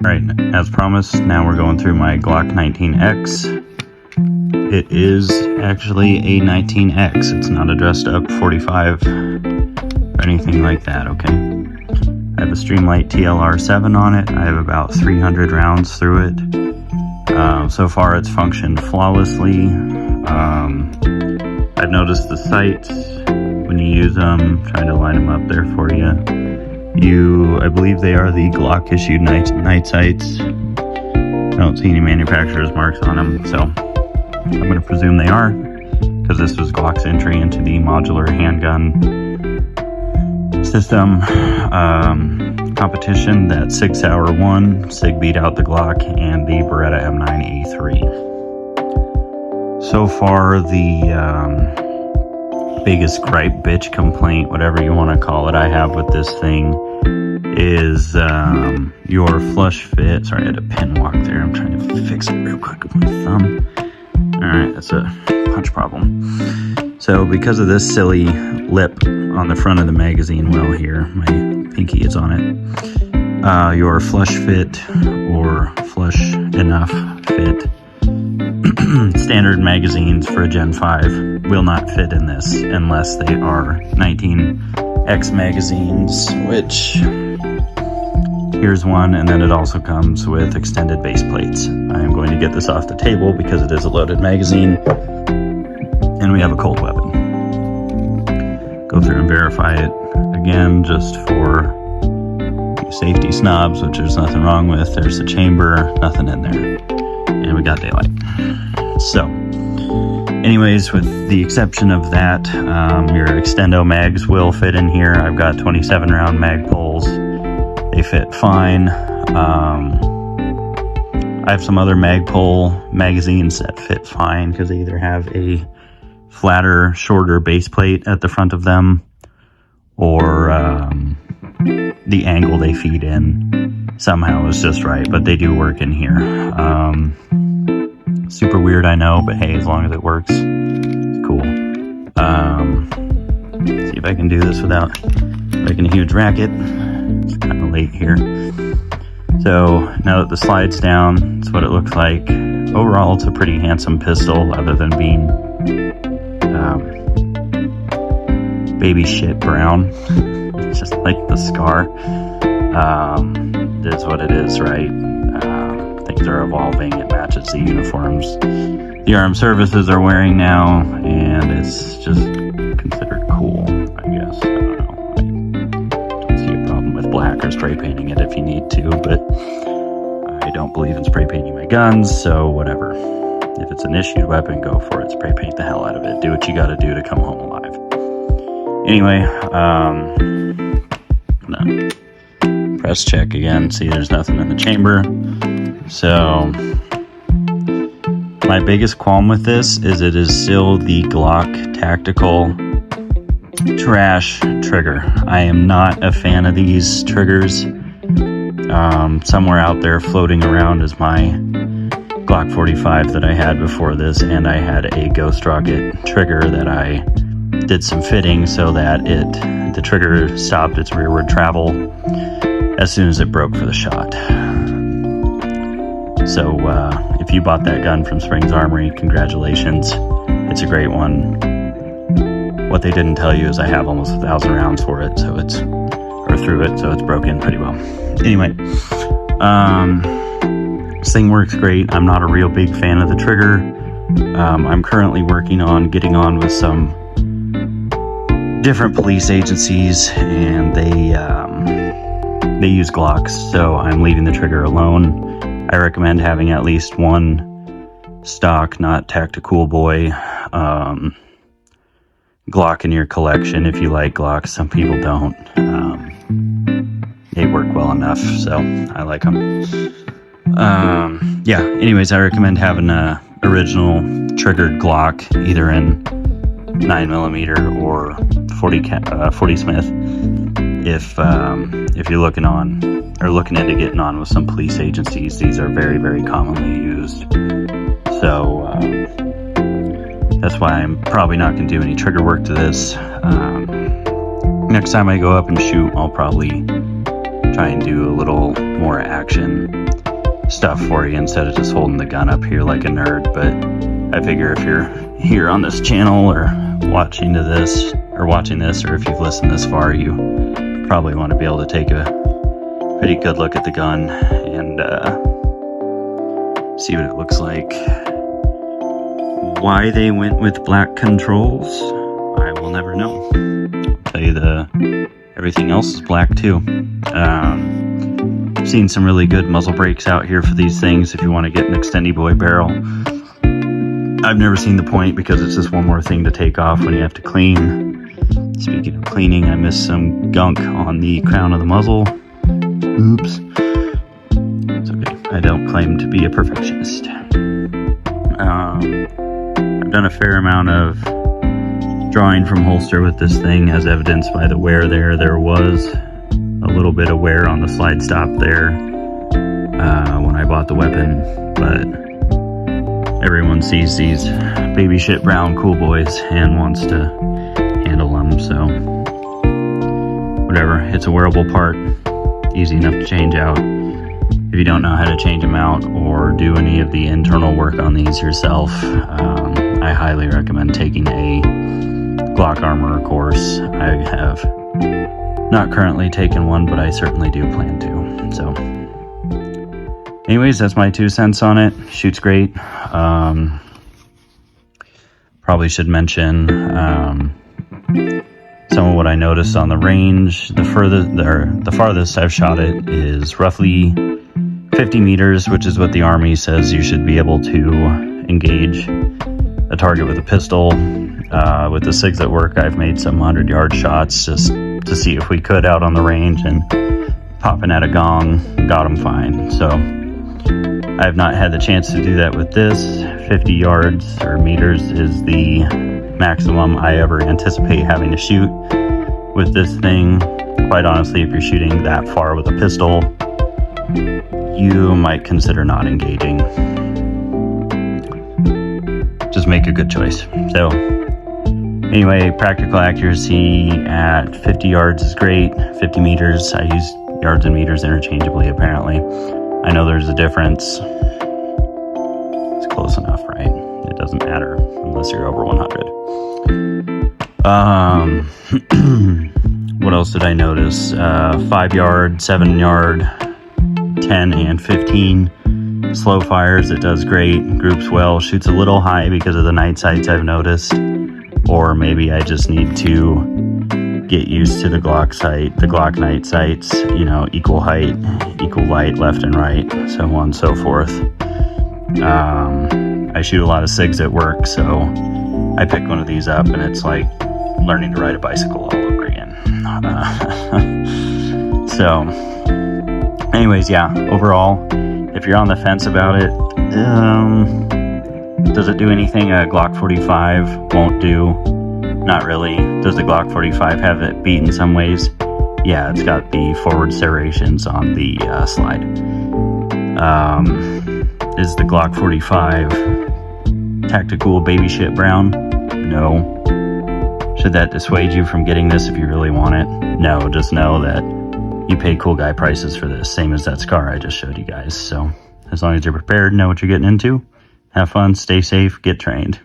Alright, as promised, now we're going through my Glock 19X. It is actually a 19X. It's not a dressed up 45 or anything like that, okay? I have a Streamlight TLR7 on it. I have about 300 rounds through it. So far it's functioned flawlessly. I've noticed the sights when you use them, trying to line them up there for you. I believe they are the Glock issued night sights. I don't see any manufacturer's marks on them, so I'm going to presume they are, because this was Glock's entry into the modular handgun system competition that Sauer won. Sig beat out the Glock and the Beretta M9A3. So far, the biggest gripe, bitch, complaint, whatever you want to call it, I have with this thing is your flush fit. Sorry, I had a pin walk there. I'm trying to fix it real quick with my thumb. Alright, that's a punch problem. So because of this silly lip on the front of the magazine well here, my pinky is on it, your flush fit or flush enough fit standard magazines for a Gen 5 will not fit in this unless they are 19X magazines, which here's one, and then it also comes with extended base plates. I am going to get this off the table because it is a loaded magazine and we have a cold weapon. Go through and verify it again just for safety snobs, which there's nothing wrong with. There's the chamber, nothing in there, and we got daylight. So anyways, with the exception of that, your extendo mags will fit in here. I've got 27 round mag poles. They fit fine. I have some other magpole magazines that fit fine because they either have a flatter, shorter base plate at the front of them, or the angle they feed in somehow is just right, but they do work in here. Super weird, I know, but hey, as long as it works, it's cool. See if I can do this without making a huge racket. It's kind of late here. So now that the slide's down, that's what it looks like. Overall, it's a pretty handsome pistol, other than being baby shit brown. It's just like the scar. It is what it is, right? Things are evolving. It matches the uniforms the armed services are wearing now, and it's just considered cool, I guess. I don't know. I don't see a problem with black or spray painting it if you need to, but I don't believe in spray painting my guns, so whatever. If it's an issued weapon, go for it. Spray paint the hell out of it. Do what you gotta do to come home alive. Anyway, press check again. See, there's nothing in the chamber. So my biggest qualm with this is it is still the Glock tactical trash trigger. I am not a fan of these triggers. Somewhere out there floating around is my Glock 45 that I had before this, and I had a Ghost Rocket trigger that I did some fitting so that the trigger stopped its rearward travel as soon as it broke for the shot. So if you bought that gun from Springs Armory, congratulations. It's a great one. What they didn't tell you is I have almost 1,000 rounds for it, so it's broken pretty well. Anyway, this thing works great. I'm not a real big fan of the trigger. I'm currently working on getting on with some different police agencies, and they use Glocks, so I'm leaving the trigger alone. I recommend having at least one stock, not tactical boy, Glock in your collection if you like Glocks. Some people don't. They work well enough, so I like them. Yeah, anyways, I recommend having a original triggered Glock, either in 9mm or 40 Smith, if you're looking into getting on with some police agencies. These are very, very commonly used. So that's why I'm probably not going to do any trigger work to this. Next time I go up and shoot, I'll probably try and do a little more action stuff for you instead of just holding the gun up here like a nerd. But I figure if you're here on this channel or watching this, or if you've listened this far, you probably want to be able to take a pretty good look at the gun and see what it looks like. Why they went with black controls, I will never know. I'll tell you everything else is black too. I've seen some really good muzzle brakes out here for these things if you want to get an extendy boy barrel. I've never seen the point because it's just one more thing to take off when you have to clean. Speaking of cleaning, I missed some gunk on the crown of the muzzle. Oops. It's okay. I don't claim to be a perfectionist. I've done a fair amount of drawing from holster with this thing, as evidenced by the wear there. There was a little bit of wear on the slide stop there when I bought the weapon, but everyone sees these baby shit brown cool boys and wants to handle them, so whatever. It's a wearable part, easy enough to change out. If you don't know how to change them out or do any of the internal work on these yourself, I highly recommend taking a Glock Armorer course. I have not currently taken one, but I certainly do plan to. So anyways, that's my 2 cents on it. Shoots great. Probably should mention some of what I noticed on the range. The farthest I've shot it is roughly 50 meters, which is what the Army says you should be able to engage a target with a pistol. With the SIGs at work, I've made some 100-yard shots just to see if we could out on the range, and popping at a gong, got them fine. So I have not had the chance to do that with this. 50 yards or meters is the maximum I ever anticipate having to shoot with this thing. Quite honestly, if you're shooting that far with a pistol, you might consider not engaging. Just make a good choice. So anyway, practical accuracy at 50 yards is great. 50 meters, I use yards and meters interchangeably apparently. I know there's a difference. It's close enough, right? It doesn't matter unless you're over 100. What else did I notice? 5 yard, 7 yard, 10 and 15. Slow fires, it does great. Groups well, shoots a little high because of the night sights I've noticed. Or maybe I just need to get used to the Glock sight, the Glock night sights, you know, equal height, equal light, left and right, so on and so forth. I shoot a lot of SIGs at work, so I pick one of these up and it's like learning to ride a bicycle all over again. So anyways, yeah, overall, if you're on the fence about it, does it do anything a Glock 45 won't do? Not really. Does the Glock 45 have it beat in some ways? Yeah, it's got the forward serrations on the slide. Is the Glock 45 tactical baby shit brown? No. Should that dissuade you from getting this if you really want it? No, just know that you pay cool guy prices for this, same as that scar I just showed you guys. So as long as you're prepared, know what you're getting into, have fun, stay safe, get trained.